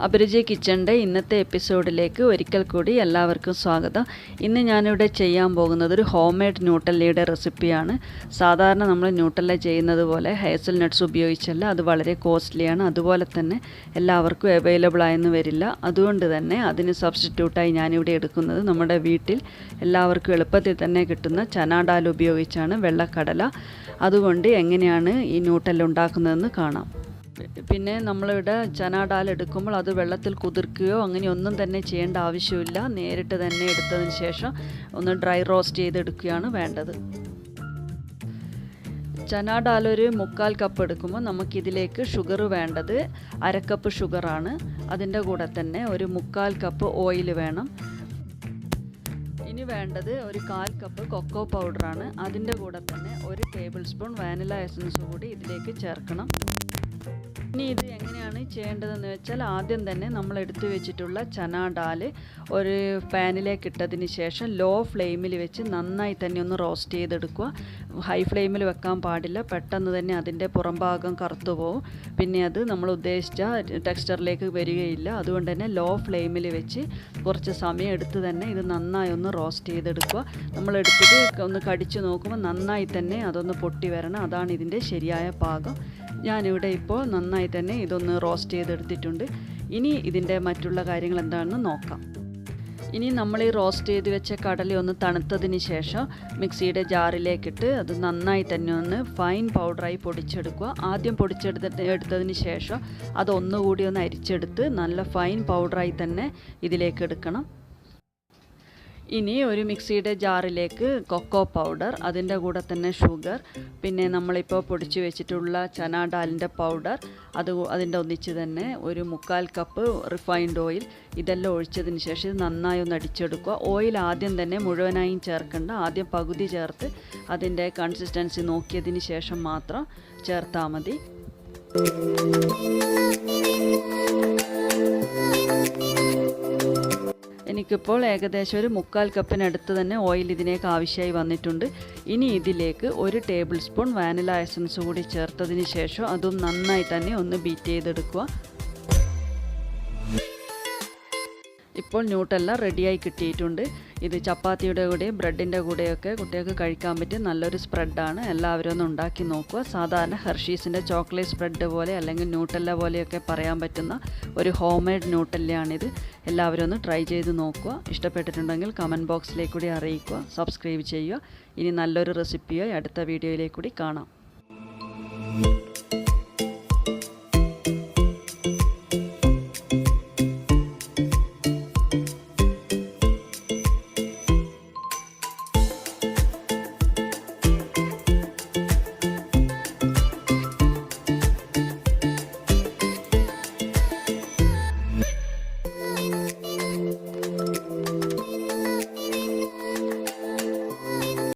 അഭിരുചി കിച്ചൻ്റെ ഇന്നത്തെ എപ്പിസോഡിലേക്ക് ഒരിക്കൽ കൂടി എല്ലാവർക്കും സ്വാഗതം. ഇന്ന് ഞാനിവിടെ ചെയ്യാൻ പോകുന്നത് ഒരു ഹോം മെയ്ഡ് ന്യൂട്ടല്ലയുടെ റെസിപ്പിയാണ്. സാധാരണ നമ്മൾ ന്യൂട്ടല്ല ചെയ്യുന്നത് പോലെ ഹേസൽ നട്ട്സ് ഉപയോഗിച്ചല്ല, അത് വളരെ കോസ്റ്റ്ലിയാണ്. അതുപോലെ തന്നെ എല്ലാവർക്കും അവൈലബിൾ ആയെന്ന് വരില്ല. അതുകൊണ്ട് തന്നെ അതിന് സബ്സ്റ്റിറ്റ്യൂട്ടായി ഞാനിവിടെ എടുക്കുന്നത് നമ്മുടെ വീട്ടിൽ എല്ലാവർക്കും എളുപ്പത്തിൽ തന്നെ കിട്ടുന്ന ചനാ ഡാൽ ഉപയോഗിച്ചാണ്, വെള്ളക്കടല. അതുകൊണ്ട് എങ്ങനെയാണ് ഈ ന്യൂട്ടല്ല ഉണ്ടാക്കുന്നതെന്ന് കാണാം. പിന്നെ നമ്മളിവിടെ ചനാ ഡാൽ എടുക്കുമ്പോൾ അത് വെള്ളത്തിൽ കുതിർക്കുകയോ അങ്ങനെ ഒന്നും തന്നെ ചെയ്യേണ്ട ആവശ്യമില്ല. നേരിട്ട് തന്നെ എടുത്തതിന് ശേഷം ഒന്ന് ഡ്രൈ റോസ്റ്റ് ചെയ്തെടുക്കുകയാണ് വേണ്ടത്. ചനാ ഡാൽ ഒരു 3/4 കപ്പ് എടുക്കുമ്പോൾ നമുക്കിതിലേക്ക് ഷുഗർ വേണ്ടത് 1/2 കപ്പ് ഷുഗറാണ്. അതിൻ്റെ കൂടെ തന്നെ ഒരു 3/4 കപ്പ് ഓയിൽ വേണം. ഇനി വേണ്ടത് ഒരു 1/4 കപ്പ് കൊക്കോ പൗഡറാണ്. അതിൻ്റെ കൂടെ തന്നെ 1 ടേബിൾ സ്പൂൺ വാനില എസൻസ് കൂടി ഇതിലേക്ക് ചേർക്കണം. ഇനി ഇത് എങ്ങനെയാണ് ചെയ്യേണ്ടതെന്ന് വെച്ചാൽ, ആദ്യം തന്നെ നമ്മൾ എടുത്തു വെച്ചിട്ടുള്ള ചനാ ഡാൽ ഒരു പാനിലേക്ക് ഇട്ടതിന് ശേഷം ലോ ഫ്ലെയിമിൽ വെച്ച് നന്നായി തന്നെ ഒന്ന് റോസ്റ്റ് ചെയ്തെടുക്കുക. ഹൈ ഫ്ലെയിമിൽ വെക്കാൻ പാടില്ല, പെട്ടെന്ന് തന്നെ അതിൻ്റെ പുറം ഭാഗം കറുത്തു പോകും. പിന്നെ അത് നമ്മൾ ഉദ്ദേശിച്ച ടെക്സ്ചറിലേക്ക് വരികയില്ല. അതുകൊണ്ട് തന്നെ ലോ ഫ്ലെയിമിൽ വെച്ച് കുറച്ച് സമയം എടുത്ത് തന്നെ ഇത് നന്നായി ഒന്ന് റോസ്റ്റ് ചെയ്തെടുക്കുക. നമ്മൾ എടുത്തിട്ട് ഒന്ന് കടിച്ചു നോക്കുമ്പോൾ നന്നായി തന്നെ അതൊന്ന് പൊട്ടി വരണം. അതാണ് ഇതിൻ്റെ ശരിയായ പാകം. ഞാനിവിടെ ഇപ്പോൾ നന്നായി തന്നെ ഇതൊന്ന് റോസ്റ്റ് ചെയ്തെടുത്തിട്ടുണ്ട്. ഇനി ഇതിൻ്റെ മറ്റുള്ള കാര്യങ്ങൾ എന്താണെന്ന് നോക്കാം. ഇനി നമ്മൾ ഈ റോസ്റ്റ് ചെയ്ത് വെച്ച കടല ഒന്ന് തണുത്തതിന് ശേഷം മിക്സിയുടെ ജാറിലേക്കിട്ട് അത് നന്നായി തന്നെ ഒന്ന് ഫൈൻ പൗഡറായി പൊടിച്ചെടുക്കുക. ആദ്യം എടുത്തതിന് ശേഷം അതൊന്നുകൂടി ഒന്ന് അരിച്ചെടുത്ത് നല്ല ഫൈൻ പൗഡറായി തന്നെ ഇതിലേക്ക് എടുക്കണം. ഇനി ഒരു മിക്സിയുടെ ജാറിലേക്ക് കൊക്കോ പൗഡർ, അതിൻ്റെ കൂടെ തന്നെ ഷുഗർ, പിന്നെ നമ്മളിപ്പോൾ പൊടിച്ചു വെച്ചിട്ടുള്ള ചനാ ഡാലിൻ്റെ പൗഡർ, അതിൻ്റെ ഒന്നിച്ച് തന്നെ ഒരു 3/4 കപ്പ് റിഫൈൻഡ് ഓയിൽ, ഇതെല്ലാം ഒഴിച്ചതിന് ശേഷം ഇത് നന്നായി ഒന്ന് അടിച്ചെടുക്കുക. ഓയിൽ ആദ്യം തന്നെ മുഴുവനായും ചേർക്കണ്ട, ആദ്യം പകുതി ചേർത്ത് അതിൻ്റെ കൺസിസ്റ്റൻസി നോക്കിയതിന് ശേഷം മാത്രം ചേർത്താൽ മതി. എനിക്കിപ്പോൾ ഏകദേശം ഒരു 3/4 കപ്പിനടുത്ത് തന്നെ ഓയിൽ ഇതിലേക്ക് ആവശ്യമായി വന്നിട്ടുണ്ട്. ഇനി ഇതിലേക്ക് 1 ടേബിൾ സ്പൂൺ വാനില എസൻസ് കൂടി ചേർത്തതിന് ശേഷം അതും നന്നായി തന്നെ ഒന്ന് ബീറ്റ് ചെയ്തെടുക്കുക. ഇപ്പോൾ ന്യൂട്ടല്ല റെഡിയായി കിട്ടിയിട്ടുണ്ട്. ഇത് ചപ്പാത്തിയുടെ കൂടെയും ബ്രെഡിൻ്റെ കൂടെയൊക്കെ കുട്ടികൾക്ക് കഴിക്കാൻ പറ്റിയ നല്ലൊരു സ്പ്രെഡാണ്. എല്ലാവരും ഒന്ന് ഉണ്ടാക്കി നോക്കുക. സാധാരണ ഹെർഷീസിൻ്റെ ചോക്ലേറ്റ് സ്പ്രെഡ് പോലെ അല്ലെങ്കിൽ ന്യൂട്ടല്ല പോലെയൊക്കെ പറയാൻ പറ്റുന്ന ഒരു ഹോം മെയ്ഡ് ന്യൂട്ടല്ലയാണിത്. എല്ലാവരും ഒന്ന് ട്രൈ ചെയ്ത് നോക്കുക. ഇഷ്ടപ്പെട്ടിട്ടുണ്ടെങ്കിൽ കമൻറ്റ് ബോക്സിലേക്ക് കൂടി അറിയിക്കുക. സബ്സ്ക്രൈബ് ചെയ്യുക. ഇനി നല്ലൊരു റെസിപ്പിയായി അടുത്ത വീഡിയോയിലേക്ക് കൂടി കാണാം.